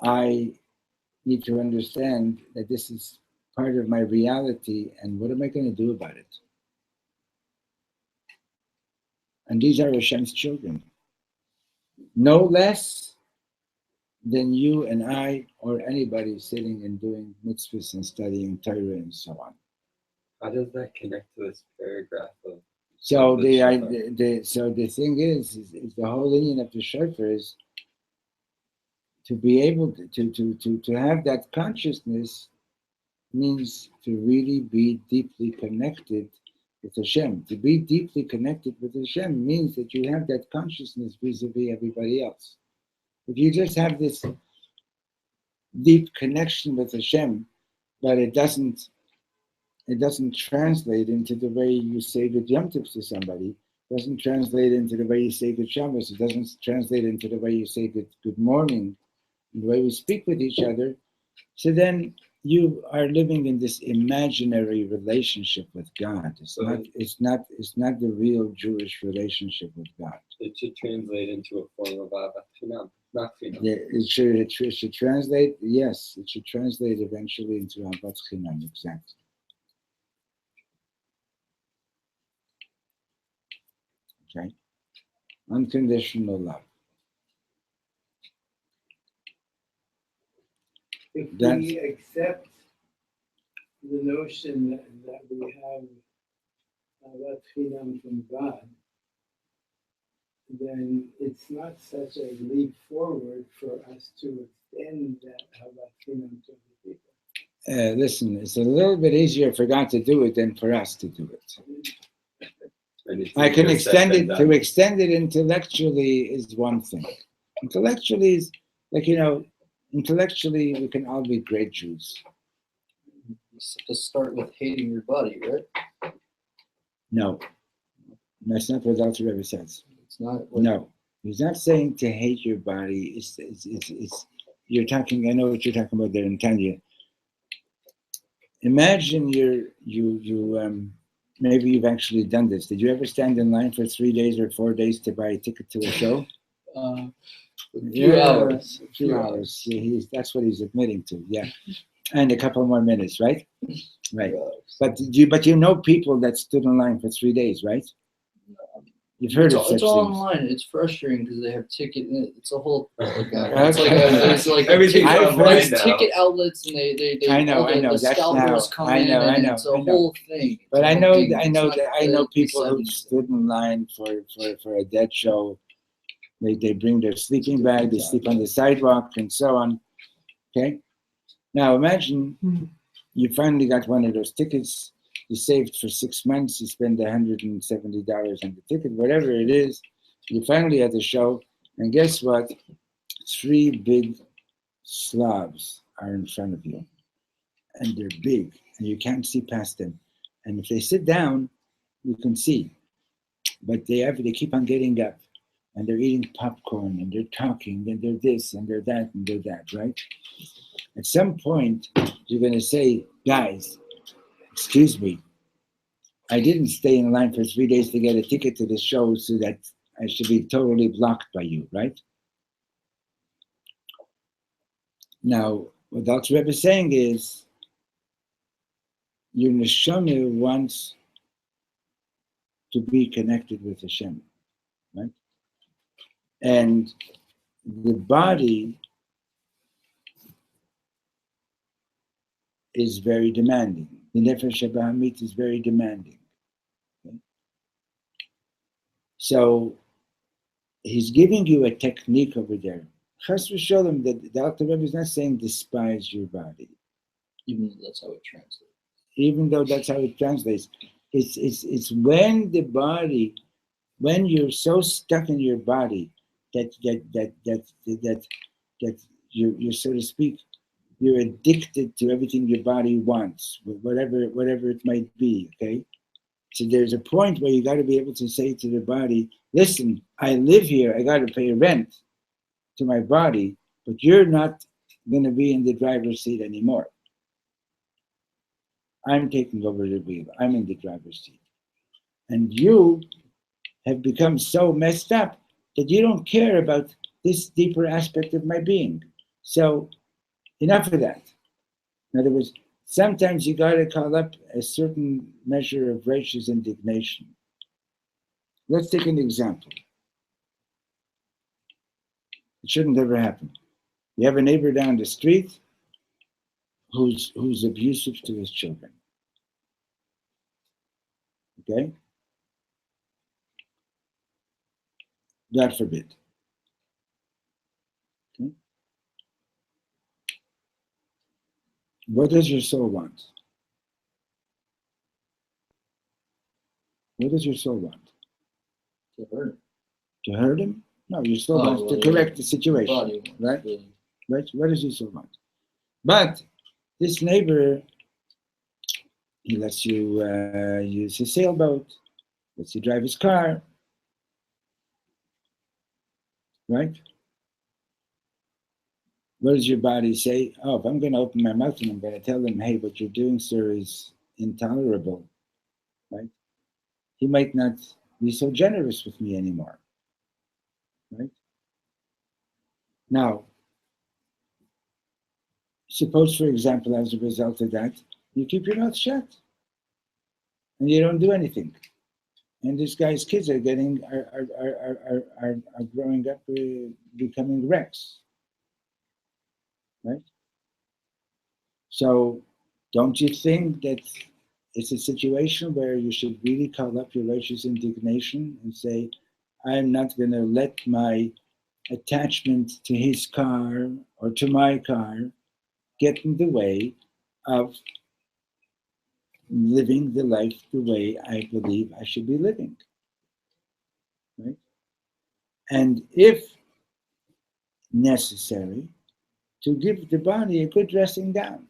I need to understand that this is part of my reality, and what am I going to do about it? And these are Hashem's children. No less than you and I or anybody sitting and doing mitzvahs and studying Torah and so on. How does that connect to this paragraph of So the the thing is the whole union of the shofar is to be able to have that consciousness means to really be deeply connected with Hashem. To be deeply connected with Hashem means that you have that consciousness vis-a-vis everybody else. If you just have this deep connection with Hashem, but it doesn't translate into the way you say good Yom Tov to somebody, doesn't translate into the way you say good Shabbos, it doesn't translate into the way you say good morning, the way we speak with each other, so then you are living in this imaginary relationship with God. It's not the real Jewish relationship with God. It should translate into a form of Ahavat Chinam, not Chinam. Yeah, it should translate. Yes, it should translate eventually into Ahavat Chinam. Exactly. Okay, unconditional love. If That's, we accept the notion that we have Ahavat Chinam from God, then it's not such a leap forward for us to extend that Ahavat Chinam to other people. listen, it's a little bit easier for God to do it than for us to do it. I can extend it. To extend it intellectually is one thing. Intellectually is like, intellectually we can all be great Jews. Just start with hating your body, right? No, that's not what Dr. Rebbe says. It's not. No, he's not saying to hate your body. It's you're talking. I know what you're talking about there in Tanya. Imagine maybe you've actually done this. Did you ever stand in line for 3 days or 4 days to buy a ticket to a show? A few hours. A few hours. Yeah, that's what he's admitting to. Yeah, and a couple more minutes, right? Right. But you know people that stood in line for 3 days, right? You've heard of such things. It's all online. It's frustrating because they have ticket. It's a whole. It's like everything's online now. ticket outlets, and they I know. The That's scalpers now. come I know. in, and it's a whole thing. But I know people who stood in line for a dead show. They bring their sleeping bag. They sleep on the sidewalk and so on. Okay. Now imagine you finally got one of those tickets. You saved for 6 months. You spend $170 on the ticket, whatever it is. You finally at the show, and guess what? 3 big slobs are in front of you, and they're big, and you can't see past them. And if they sit down, you can see, but they keep on getting up, and they're eating popcorn, and they're talking, and they're this, and they're that, and they're that, right? At some point, you're going to say, guys, excuse me, I didn't stay in line for 3 days to get a ticket to the show so that I should be totally blocked by you, right? Now, what Dr. Rebbe is saying is, your neshama wants to be connected with Hashem, right? And the body is very demanding. The nefesh habahamit is very demanding. Okay? So he's giving you a technique over there. Chas v'sholem, that Dr. Rebbe is not saying despise your body. Even though that's how it translates. Even though that's how it translates. It's when the body, when you're so stuck in your body that you're so to speak, you're addicted to everything your body wants, whatever it might be, okay? So there's a point where you got to be able to say to the body, listen, I live here, I got to pay rent to my body, but you're not going to be in the driver's seat anymore. I'm taking over the wheel, I'm in the driver's seat. And you have become so messed up that you don't care about this deeper aspect of my being. So enough of that. In other words, sometimes you got to call up a certain measure of righteous indignation. Let's take an example. It shouldn't ever happen. You have a neighbor down the street who's abusive to his children. Okay? God forbid. Okay? What does your soul want? What does your soul want? To hurt. To hurt him? No, your soul Oh, wants well, to correct the situation. Body wants Right? to- Right? What does your soul want? But this neighbor, he lets you use his sailboat, lets you drive his car, right? What does your body say? Oh, if I'm going to open my mouth and I'm going to tell him, hey, what you're doing, sir, is intolerable, right? He might not be so generous with me anymore, right? Now, suppose, for example, as a result of that, you keep your mouth shut and you don't do anything. And this guy's kids are growing up, becoming wrecks, right? So, don't you think that it's a situation where you should really call up your righteous indignation and say, I'm not going to let my attachment to his car or to my car get in the way of living the life the way I believe I should be living, right? And if necessary, to give the body a good dressing down,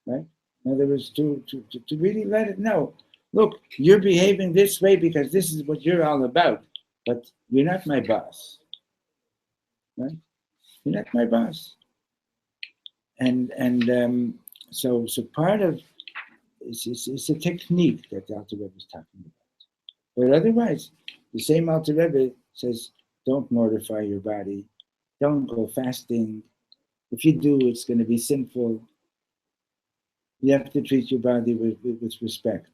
right? In other words, to really let it know, look, you're behaving this way because this is what you're all about, but you're not my boss, right? You're not my boss. And so part of it's a technique that the Alter Rebbe is talking about. But otherwise, the same Alter Rebbe says, don't mortify your body, don't go fasting. If you do, it's going to be sinful. You have to treat your body with respect.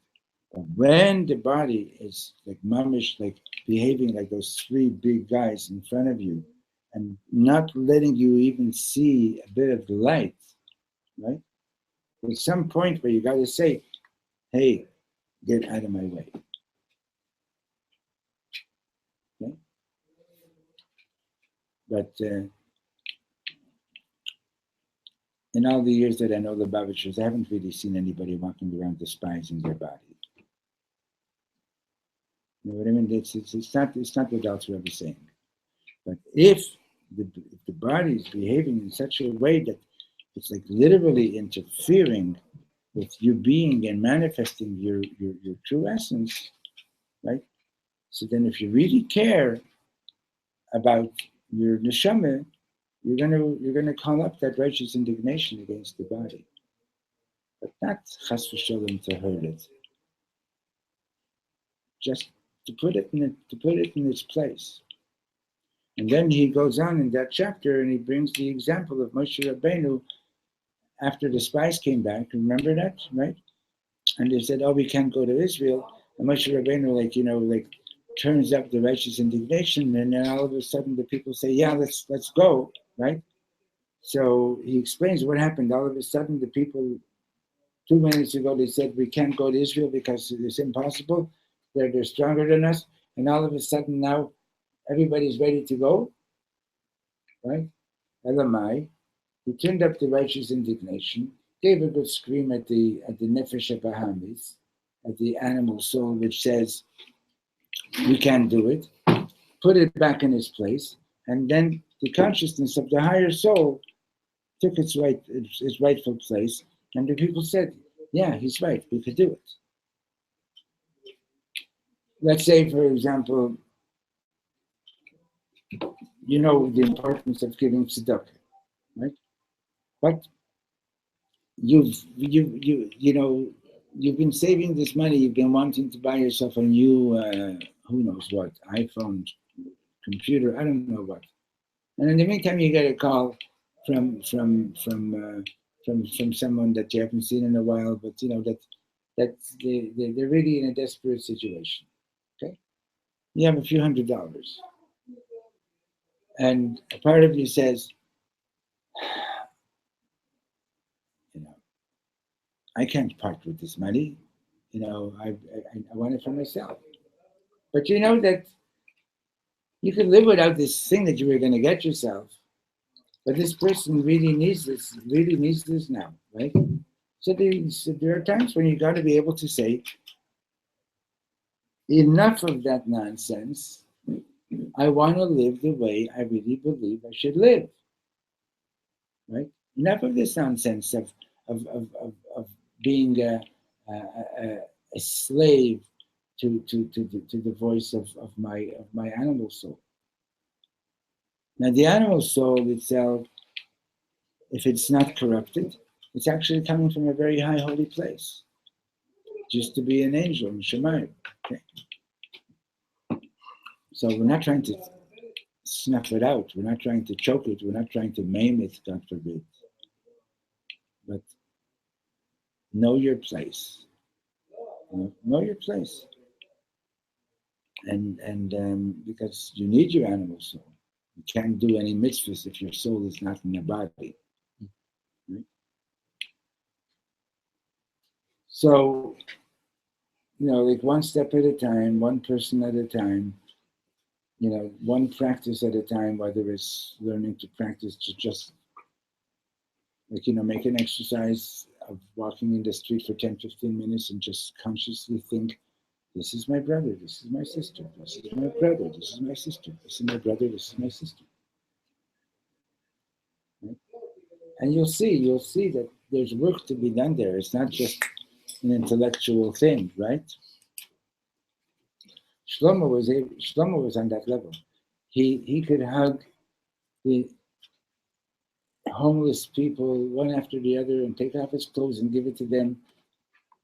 But when the body is like mamish, like behaving like those three big guys in front of you, and not letting you even see a bit of the light, right? There's some point where you got to say, hey, get out of my way. Okay? But in all the years that I know the Lubavitchers, I haven't really seen anybody walking around despising their body. You know what I mean? It's not what Alter Rebbe is saying. But if the body is behaving in such a way that it's like literally interfering with you being and manifesting your true essence, right? So then if you really care about your neshama, you're gonna call up that righteous indignation against the body. But not chas v'sholem to hurt it. Just to put it in its place. And then he goes on in that chapter and he brings the example of Moshe Rabbeinu after the spies came back. Remember that, right? And they said, "Oh, we can't go to Israel." And Moshe Rabbeinu, like turns up the righteous indignation, and then all of a sudden the people say, "Yeah, let's go," right? So he explains what happened. All of a sudden, the people 2 minutes ago they said we can't go to Israel because it's impossible. They're stronger than us, and all of a sudden now everybody's ready to go, right? Elamai, he turned up the righteous indignation, gave a good scream at the nefesh habahamis, at the animal soul, which says we can't do it. Put it back in its place, and then the consciousness of the higher soul took its rightful place, and the people said, "Yeah, he's right. We could do it." Let's say, for example, you know the importance of giving tzedakah, right? But you've been saving this money. You've been wanting to buy yourself a new, who knows what, iPhone, computer, I don't know what. And in the meantime, you get a call from someone that you haven't seen in a while, but you know that they're really in a desperate situation. Okay, you have a few $100s, and a part of you says, you know, I can't part with this money. I want it for myself. But you know that you can live without this thing that you were going to get yourself. But this person really needs this now, right? So there are times when you got to be able to say, enough of that nonsense. I want to live the way I really believe I should live, right? Enough of this nonsense of being a slave to the voice of my animal soul. Now, the animal soul itself, if it's not corrupted, it's actually coming from a very high holy place, just to be an angel in Shemayim. Okay? So we're not trying to snuff it out. We're not trying to choke it. We're not trying to maim it, God forbid. But know your place. Know your place. And because you need your animal soul. You can't do any mitzvahs if your soul is not in your body. Right? So, like one step at a time, one person at a time, one practice at a time, whether it's learning to practice to just, make an exercise of walking in the street for 10, 15 minutes and just consciously think, this is my brother, this is my sister, this is my brother, this is my sister, this is my brother, this is my sister. Right? And you'll see that there's work to be done there. It's not just an intellectual thing, right? Shlomo was on that level. He could hug the homeless people one after the other and take off his clothes and give it to them.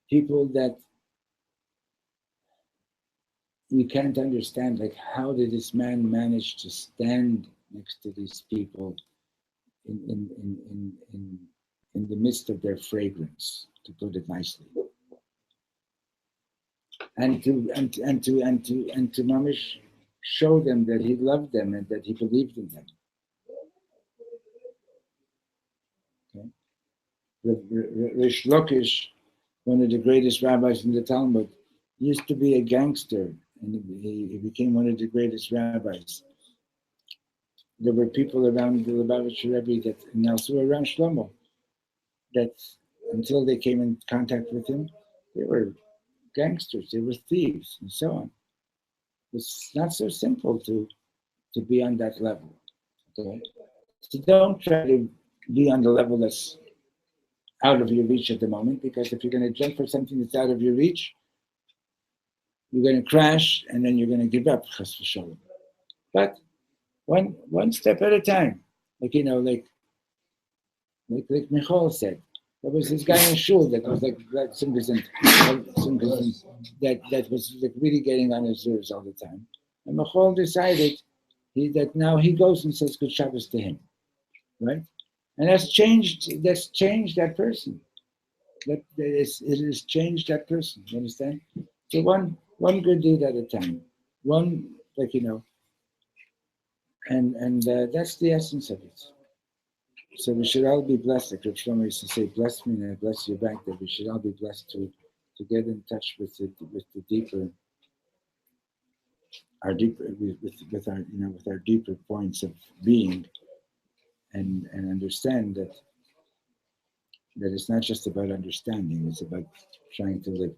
People that you can't understand, like, how did this man manage to stand next to these people in the midst of their fragrance, to put it nicely, and to mamish show them that he loved them and that he believed in them. Okay? Rish Lakish, one of the greatest rabbis in the Talmud, used to be a gangster, and he became one of the greatest rabbis. There were people around the Lubavitcher Rebbe and also around Shlomo that, until they came in contact with him, they were gangsters, they were thieves, and so on. It's not so simple to be on that level. Okay? So don't try to be on the level that's out of your reach at the moment, because if you're going to jump for something that's out of your reach, you're going to crash and then you're going to give up. But one step at a time. Like Michal said, there was this guy in shul that was like some that was like really getting on his nerves all the time. And Michal decided that now he goes and says good Shabbos to him, right? And that's changed that person. It has changed that person. You understand? So one good deed at a time. One, and that's the essence of it. So we should all be blessed. Like Reb Shlomo used to say, "Bless me and I bless you back." That we should all be blessed to get in touch with the deeper, with our deeper points of being, and understand that it's not just about understanding; it's about trying to live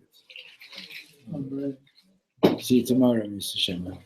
it. See you tomorrow, Mr. Shem.